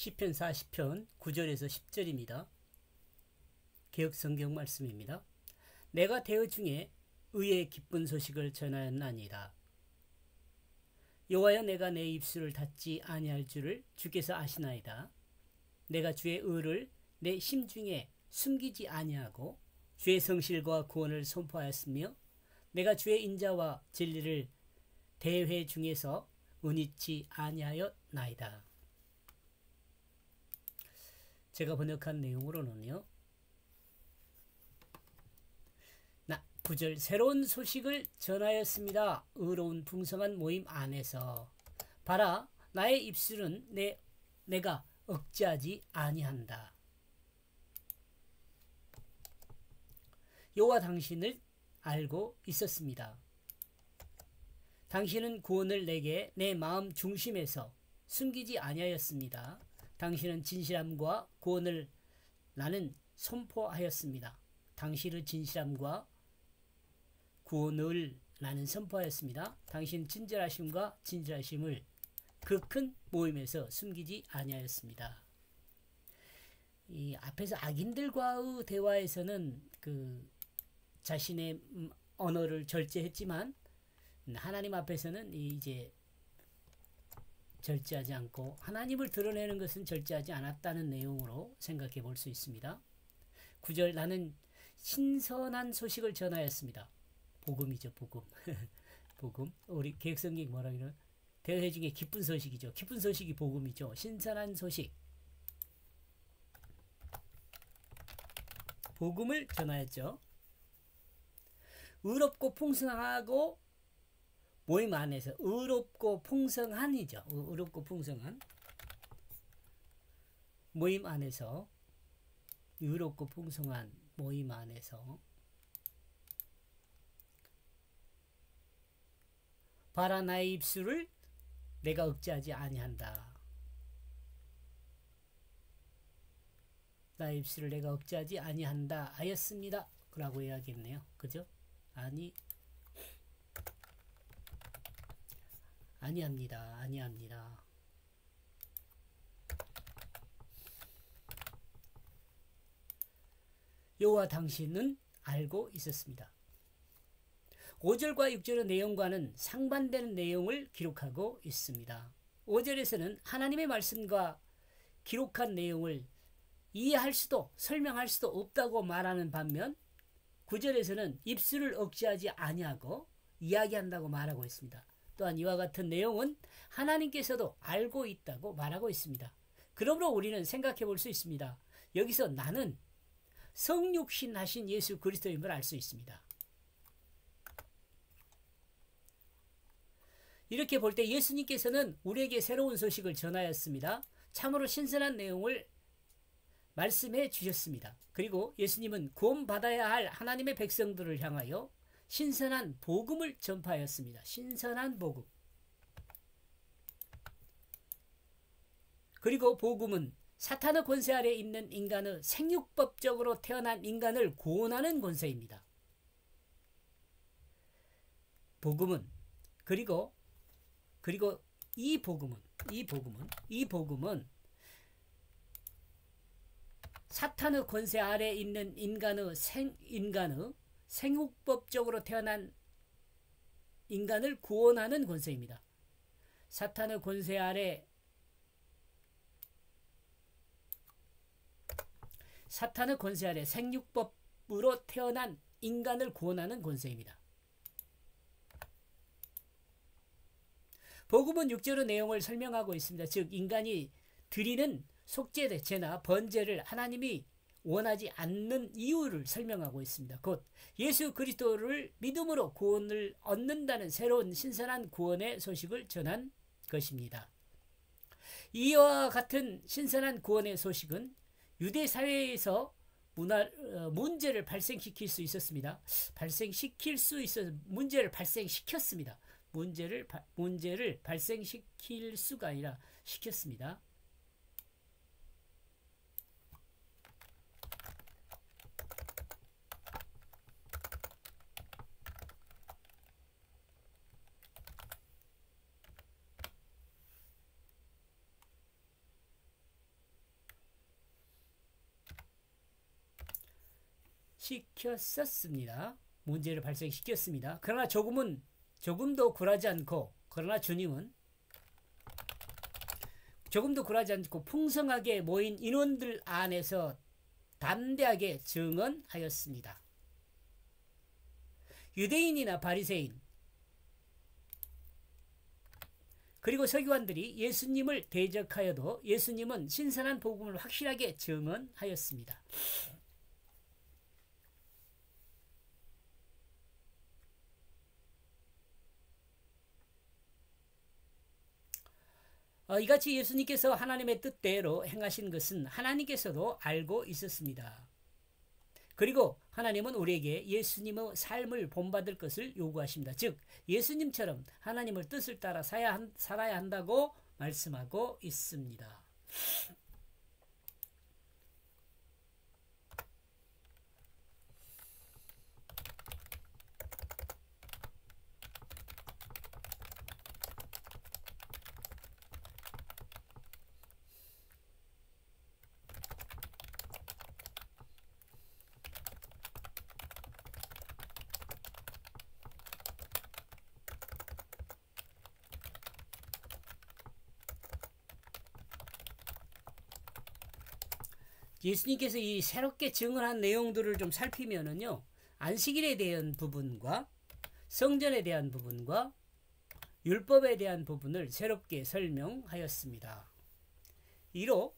시편 40편 9절에서 10절입니다. 개역 성경 말씀입니다. 내가 대어 중에 의의 기쁜 소식을 전하였나니이다. 여호와여, 내가 내 입술을 닫지 아니할 줄을 주께서 아시나이다. 내가 주의 의를 내 심중에 숨기지 아니하고 주의 성실과 구원을 선포하였으며 내가 주의 인자와 진리를 대회 중에서 은이치 아니하였나이다. 제가 번역한 내용으로는요, 9절 새로운 소식을 전하였습니다. 의로운 풍성한 모임 안에서 봐라, 나의 입술은 내가 억제하지 아니한다. 여호와 당신을 알고 있었습니다. 당신은 구원을 내게 내 마음 중심에서 숨기지 아니하였습니다. 당신은 진실함과 구원을 나는 선포하였습니다. 당신의 진실함과 구원을 나는 선포하였습니다. 당신 친절하심과 진실하심을 그 큰 모임에서 숨기지 아니하였습니다. 이 앞에서 악인들과의 대화에서는 그 자신의 언어를 절제했지만 하나님 앞에서는 이제 절제하지 않고 하나님을 드러내는 것은 절제하지 않았다는 내용으로 생각해 볼 수 있습니다. 9절 나는 신선한 소식을 전하였습니다. 복음이죠, 복음. 복음. 우리 개역성경 뭐라 그러나 대회 중에 기쁜 소식이죠. 기쁜 소식이 복음이죠. 신선한 소식. 복음을 전하였죠. 의롭고 풍성하고 모임 안에서 의롭고 풍성한이죠. 의롭고 풍성한 모임 안에서 의롭고 풍성한 모임 안에서 봐라, 나의 입술을 내가 억제하지 아니한다. 나의 입술을 내가 억제하지 아니한다 하였습니다. 라고 이야기했네요. 그죠? 아니합니다. 아니합니다. 여호와 당신은 알고 있었습니다. 5절과 6절의 내용과는 상반되는 내용을 기록하고 있습니다. 5절에서는 하나님의 말씀과 기록한 내용을 이해할 수도 설명할 수도 없다고 말하는 반면 9절에서는 입술을 억제하지 아니하고 이야기한다고 말하고 있습니다. 또한 이와 같은 내용은 하나님께서도 알고 있다고 말하고 있습니다. 그러므로 우리는 생각해 볼 수 있습니다. 여기서 나는 성육신 하신 예수 그리스도임을 알 수 있습니다. 이렇게 볼 때 예수님께서는 우리에게 새로운 소식을 전하였습니다. 참으로 신선한 내용을 말씀해 주셨습니다. 그리고 예수님은 구원받아야 할 하나님의 백성들을 향하여 신선한 복음을 전파하였습니다. 신선한 복음. 그리고 복음은 사탄의 권세 아래 있는 인간의 생육법적으로 태어난 인간을 구원하는 권세입니다. 복음은 그리고 이 복음은 사탄의 권세 아래 있는 인간의 생육법적으로 태어난 인간을 구원하는 권세입니다. 사탄의 권세 아래 생육법으로 태어난 인간을 구원하는 권세입니다. 복음은 6절의 내용을 설명하고 있습니다. 즉 인간이 드리는 속죄제나 번제를 하나님이 원하지 않는 이유를 설명하고 있습니다. 곧 예수 그리스도를 믿음으로 구원을 얻는다는 새로운 신선한 구원의 소식을 전한 것입니다. 이와 같은 신선한 구원의 소식은 유대 사회에서 문제를 발생시킬 수 있었습니다. 문제를 발생시켰습니다. 문제를 발생시킬 수가 아니라 시켰습니다. 발생시켰었습니다. 문제를 발생시켰습니다. 그러나 조금도 굴하지 않고, 그러나 주님은 조금도 굴하지 않고 풍성하게 모인 인원들 안에서 담대하게 증언하였습니다. 유대인이나 바리새인 그리고 서기관들이 예수님을 대적하여도 예수님은 신선한 복음을 확실하게 증언하였습니다. 이같이 예수님께서 하나님의 뜻대로 행하신 것은 하나님께서도 알고 있었습니다. 그리고 하나님은 우리에게 예수님의 삶을 본받을 것을 요구하십니다. 즉 예수님처럼 하나님의 뜻을 따라 살아야 한다고 말씀하고 있습니다. 예수님께서 이 새롭게 증언한 내용들을 좀 살피면은요, 안식일에 대한 부분과 성전에 대한 부분과 율법에 대한 부분을 새롭게 설명하였습니다. 이로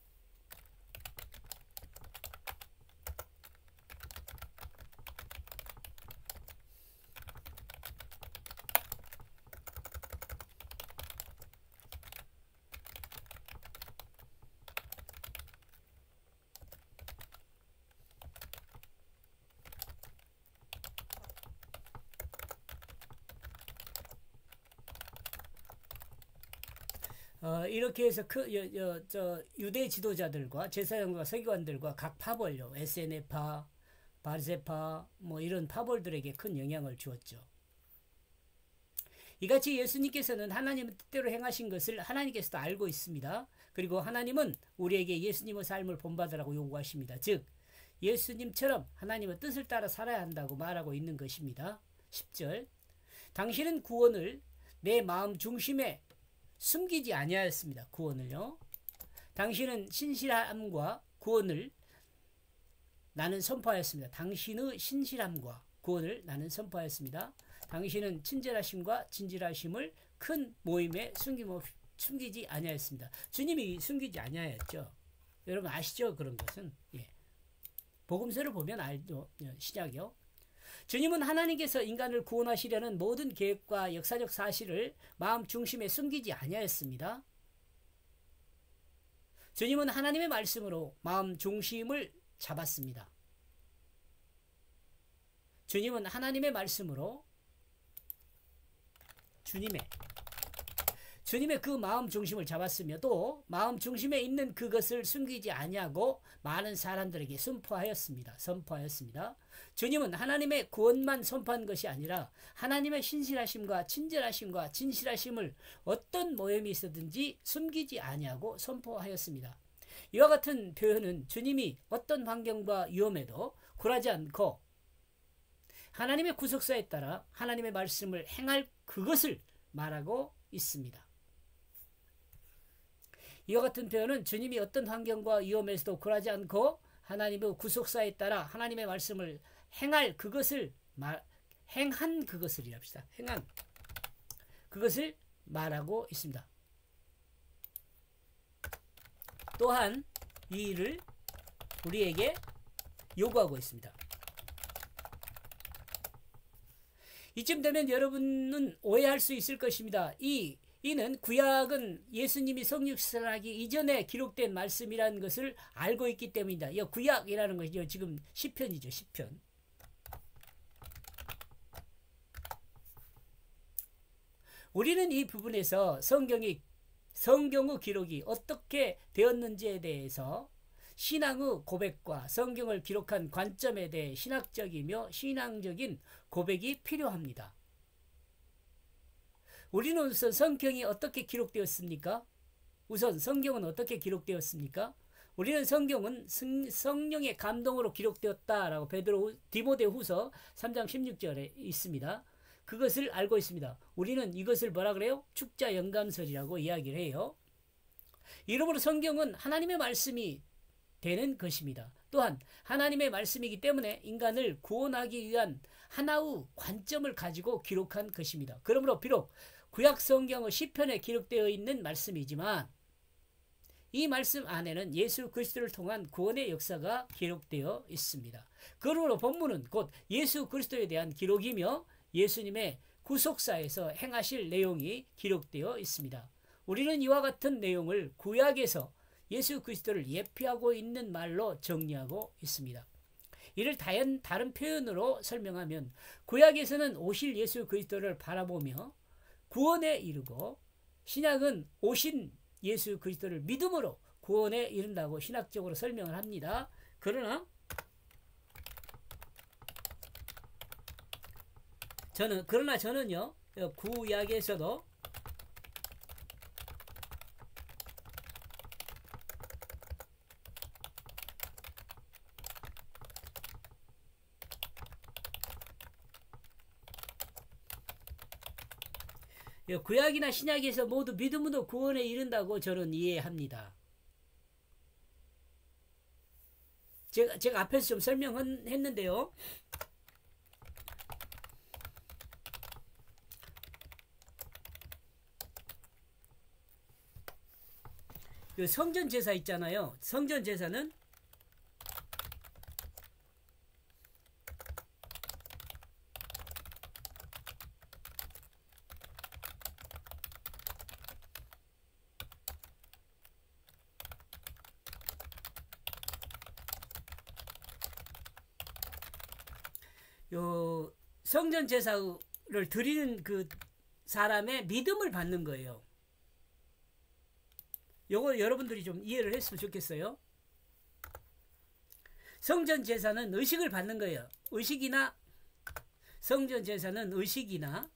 이렇게 해서 유대 지도자들과 제사장과 서기관들과 각 파벌요, 에세네파, 바리새파 뭐 이런 파벌들에게 큰 영향을 주었죠. 이같이 예수님께서는 하나님의 뜻대로 행하신 것을 하나님께서도 알고 있습니다. 그리고 하나님은 우리에게 예수님의 삶을 본받으라고 요구하십니다. 즉 예수님처럼 하나님의 뜻을 따라 살아야 한다고 말하고 있는 것입니다. 10절 당신은 구원을 내 마음 중심에 숨기지 아니하였습니다. 구원을요. 당신은 신실함과 구원을 나는 선포하였습니다. 당신의 신실함과 구원을 나는 선포하였습니다. 당신은 친절하심과 진실하심을 큰 모임에 숨기지 아니하였습니다. 주님이 숨기지 아니하였죠. 여러분 아시죠? 그런 것은. 예. 복음서를 보면 알죠. 신약이요. 주님은 하나님께서 인간을 구원하시려는 모든 계획과 역사적 사실을 마음 중심에 숨기지 아니하였습니다. 주님은 하나님의 말씀으로 마음 중심을 잡았습니다. 주님은 하나님의 말씀으로 주님의 그 마음 중심을 잡았으며 또 마음 중심에 있는 그것을 숨기지 아니하고 많은 사람들에게 선포하였습니다. 주님은 하나님의 구원만 선포한 것이 아니라 하나님의 신실하심과 친절하심과 진실하심을 어떤 모임이 있었든지 숨기지 아니하고 선포하였습니다. 이와 같은 표현은 주님이 어떤 환경과 위험에도 굴하지 않고 하나님의 구속사에 따라 하나님의 말씀을 행할 그것을 말하고 있습니다. 이와 같은 표현은 주님이 어떤 환경과 위험에서도 굴하지 않고 하나님의 구속사에 따라 하나님의 말씀을 행할 그것을 행한 그것을이랍시다. 행한 그것을 말하고 있습니다. 또한 이 일을 우리에게 요구하고 있습니다. 이쯤 되면 여러분은 오해할 수 있을 것입니다. 이는 구약은 예수님이 성육신하기 이전에 기록된 말씀이라는 것을 알고 있기 때문이다. 이 구약이라는 것이 지금 시편이죠. 시편. 우리는 이 부분에서 성경의 기록이 어떻게 되었는지에 대해서 신앙의 고백과 성경을 기록한 관점에 대해 신학적이며 신앙적인 고백이 필요합니다. 우리는 우선 성경이 어떻게 기록되었습니까? 우선 성경은 어떻게 기록되었습니까? 우리는 성경은 성령의 감동으로 기록되었다라고 디모데후서 3장 16절에 있습니다. 그것을 알고 있습니다. 우리는 이것을 뭐라 그래요? 축자 영감설이라고 이야기를 해요. 이러므로 성경은 하나님의 말씀이 되는 것입니다. 또한 하나님의 말씀이기 때문에 인간을 구원하기 위한 하나의 관점을 가지고 기록한 것입니다. 그러므로 비록 구약 성경의 시편에 기록되어 있는 말씀이지만 이 말씀 안에는 예수 그리스도를 통한 구원의 역사가 기록되어 있습니다. 그러므로 본문은 곧 예수 그리스도에 대한 기록이며 예수님의 구속사에서 행하실 내용이 기록되어 있습니다. 우리는 이와 같은 내용을 구약에서 예수 그리스도를 예표하고 있는 말로 정리하고 있습니다. 이를 다른 표현으로 설명하면 구약에서는 오실 예수 그리스도를 바라보며 구원에 이르고 신약은 오신 예수 그리스도를 믿음으로 구원에 이른다고 신학적으로 설명을 합니다. 그러나 저는요 구약에서도 구약이나 신약에서 모두 믿음으로 구원에 이른다고 저는 이해합니다. 제가 앞에서 좀 설명했는데요. 성전 제사 있잖아요. 성전 제사는 성전 제사를 드리는 그 사람의 믿음을 받는 거예요. 요거 여러분들이 좀 이해를 했으면 좋겠어요. 성전 제사는 의식을 받는 거예요. 성전 제사는 의식이나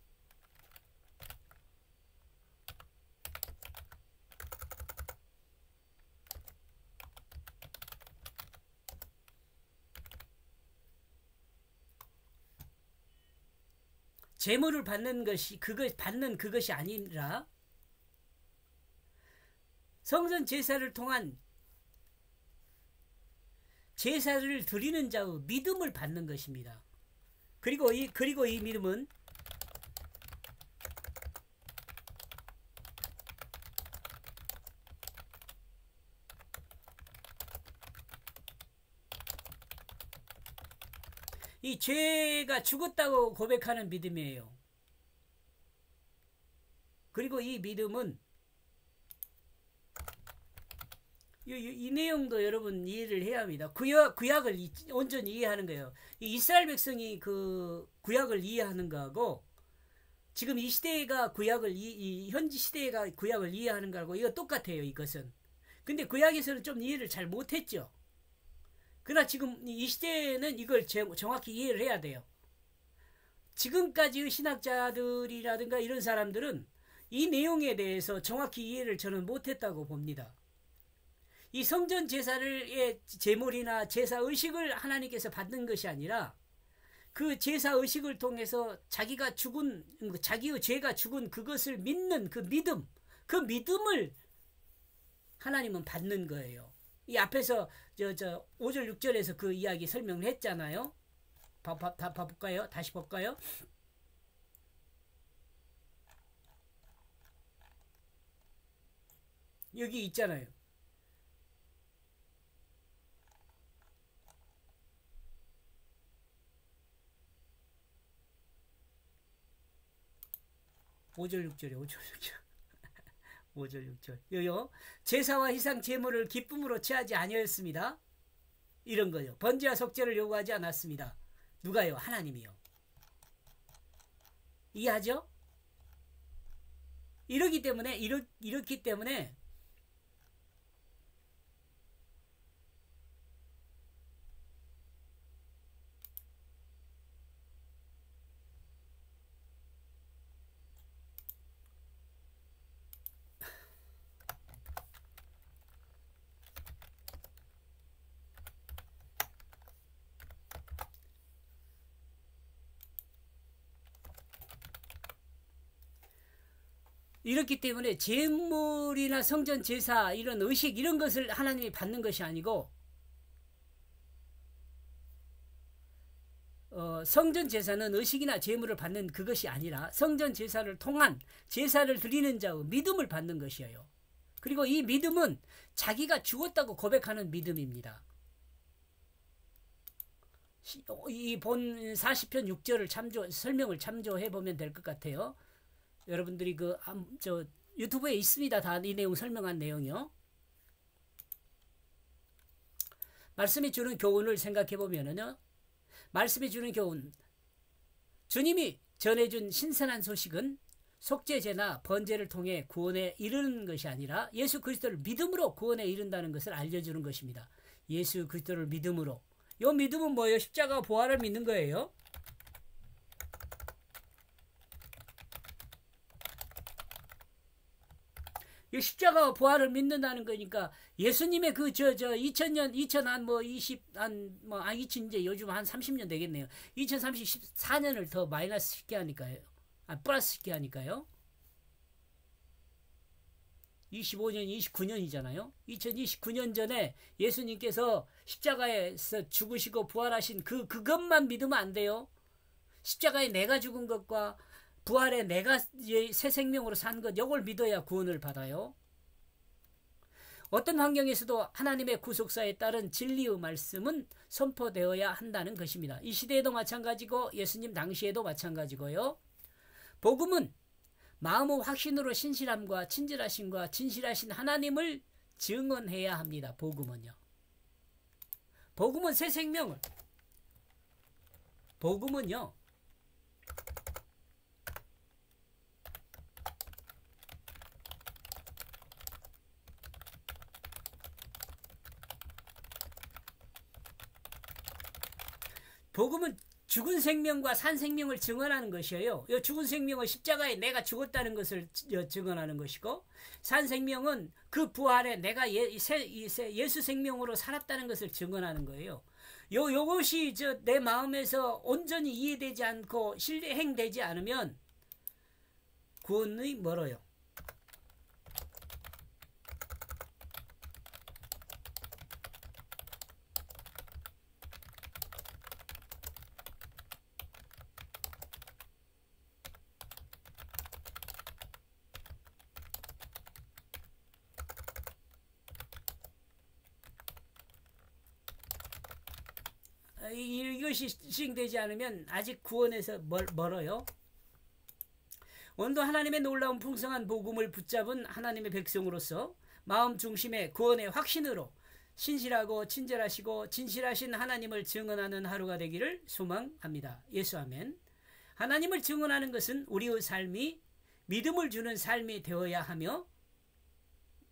제물을 받는 그것이 아니라 성전 제사를 통한 제사를 드리는 자의 믿음을 받는 것입니다. 그리고 이 믿음은 이 죄가 죽었다고 고백하는 믿음이에요. 그리고 이 믿음은 이 내용도 여러분 이해를 해야 합니다. 구약을 온전히 이해하는 거예요. 이스라엘 백성이 그 구약을 이해하는 거하고 지금 이 시대가 이 현지 시대가 구약을 이해하는 거하고 이거 똑같아요. 이것은. 근데 구약에서는 좀 이해를 잘 못했죠. 그러나 지금 이 시대에는 이걸 정확히 이해를 해야 돼요. 지금까지의 신학자들이라든가 이런 사람들은 이 내용에 대해서 정확히 이해를 저는 못했다고 봅니다. 이 성전 제사의 제물이나 제사 의식을 하나님께서 받는 것이 아니라 그 제사 의식을 통해서 자기의 죄가 죽은 그것을 믿는 그 믿음을 하나님은 받는 거예요. 이 앞에서 5절 6절에서 그 이야기 설명을 했잖아요. 볼까요? 다시 볼까요? 여기 있잖아요. (5절 6절에) 5절 6절 요요 제사와 희상 제물을 기쁨으로 취하지 아니하였습니다. 이런 거요. 번제와 속죄를 요구하지 않았습니다. 누가요? 하나님이요. 이해하죠? 이렇기 때문에 이렇기 때문에 제물이나 성전 제사 이런 의식 이런 것을 하나님이 받는 것이 아니고 성전 제사는 의식이나 제물을 받는 그것이 아니라 성전 제사를 통한 제사를 드리는 자의 믿음을 받는 것이에요. 그리고 이 믿음은 자기가 죽었다고 고백하는 믿음입니다. 이 본 40편 6절을 설명을 참조해 보면 될 것 같아요. 여러분들이 유튜브에 있습니다. 다 이 내용 설명한 내용이요. 말씀이 주는 교훈을 생각해 보면은요. 말씀이 주는 교훈. 주님이 전해준 신선한 소식은 속죄제나 번제를 통해 구원에 이르는 것이 아니라 예수 그리스도를 믿음으로 구원에 이른다는 것을 알려주는 것입니다. 예수 그리스도를 믿음으로. 이 믿음은 뭐예요? 십자가 부활을 믿는 거예요. 이 십자가 부활을 믿는다는 거니까 예수님의 2000년 이제 요즘 한 30년 되겠네요. 2034년을 더 마이너스 시게 하니까요. 플러스 시게 하니까요. 25년, 29년이잖아요. 2029년 전에 예수님께서 십자가에서 죽으시고 부활하신 그것만 믿으면 안 돼요. 십자가에 내가 죽은 것과 부활에 내가 새 생명으로 산 것, 이걸 믿어야 구원을 받아요. 어떤 환경에서도 하나님의 구속사에 따른 진리의 말씀은 선포되어야 한다는 것입니다. 이 시대에도 마찬가지고 예수님 당시에도 마찬가지고요. 복음은 마음의 확신으로 신실함과 친절하심과 진실하신 하나님을 증언해야 합니다. 복음은요. 복음은 새 생명을. 복음은요. 복음은 죽은 생명과 산 생명을 증언하는 것이에요. 이 죽은 생명은 십자가에 내가 죽었다는 것을 증언하는 것이고, 산 생명은 그 부활에 내가 예수 생명으로 살았다는 것을 증언하는 거예요. 요것이 내 마음에서 온전히 이해되지 않고 실행되지 않으면 구원이 멀어요. 이것이 시행되지 않으면 아직 구원에서 멀어요. 오늘도 하나님의 놀라운 풍성한 복음을 붙잡은 하나님의 백성으로서 마음 중심의 구원의 확신으로 신실하고 친절하시고 진실하신 하나님을 증언하는 하루가 되기를 소망합니다. 예수 아멘. 하나님을 증언하는 것은 우리의 삶이 믿음을 주는 삶이 되어야 하며,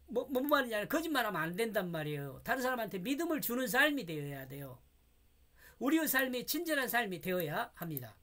뭔 말이냐, 거짓말하면 안 된단 말이에요. 다른 사람한테 믿음을 주는 삶이 되어야 돼요. 우리의 삶이 친절한 삶이 되어야 합니다.